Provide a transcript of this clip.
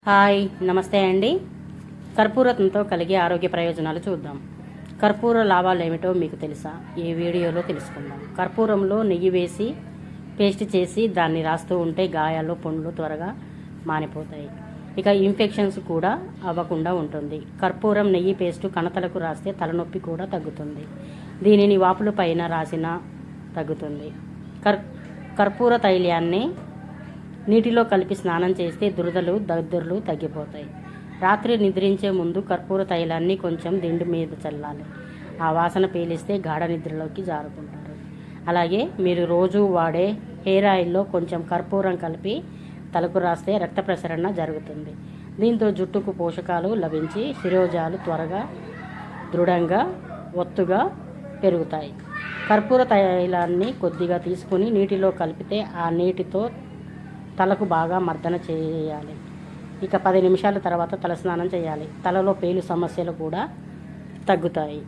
Hi నమస్తే అండి. కర్పూరంతో కలిగే ఆరోగ్య ప్రయోజనాలు చూద్దాం. కర్పూర లాభాలు ఏమిటో మీకు తెలుసా? ఈ వీడియోలో తెలుసుకుందాం. కర్పూరంలో నెయ్యి వేసి పేస్ట్ చేసి దాన్ని రాస్తూ ఉంటే గాయాలు పుండ్లు త్వరగా మానిపోతాయి. ఇక ఇన్ఫెక్షన్స్ కూడా అవ్వకుండా ఉంటుంది. కర్పూరం నెయ్యి పేస్టు కణతలకు రాస్తే తలనొప్పి కూడా తగ్గుతుంది. దీనిని వాపుల పైన రాసినా తగ్గుతుంది. కర్పూర తైలాన్ని నీటిలో కలిపి స్నానం చేస్తే దురదలు దద్దుర్లు తగ్గిపోతాయి. రాత్రి నిద్రించే ముందు కర్పూర తైలాన్ని కొంచెం దిండు మీద చల్లాలి. ఆ వాసన పీలిస్తే గాఢ నిద్రలోకి జారుకుంటారు. అలాగే మీరు రోజు వాడే హెయిర్ ఆయిల్లో కొంచెం కర్పూరం కలిపి తలకు రాస్తే రక్త ప్రసరణ జరుగుతుంది. దీంతో జుట్టుకు పోషకాలు లభించి శిరోజాలు త్వరగా దృఢంగా ఒత్తుగా పెరుగుతాయి. కర్పూర తైలాన్ని కొద్దిగా తీసుకుని నీటిలో కలిపితే ఆ నీటితో తలకు బాగా మర్దన చేయాలి. ఇక 10 నిమిషాల తర్వాత తలస్నానం చేయాలి. తలలో పేలు సమస్యలు కూడా తగ్గుతాయి.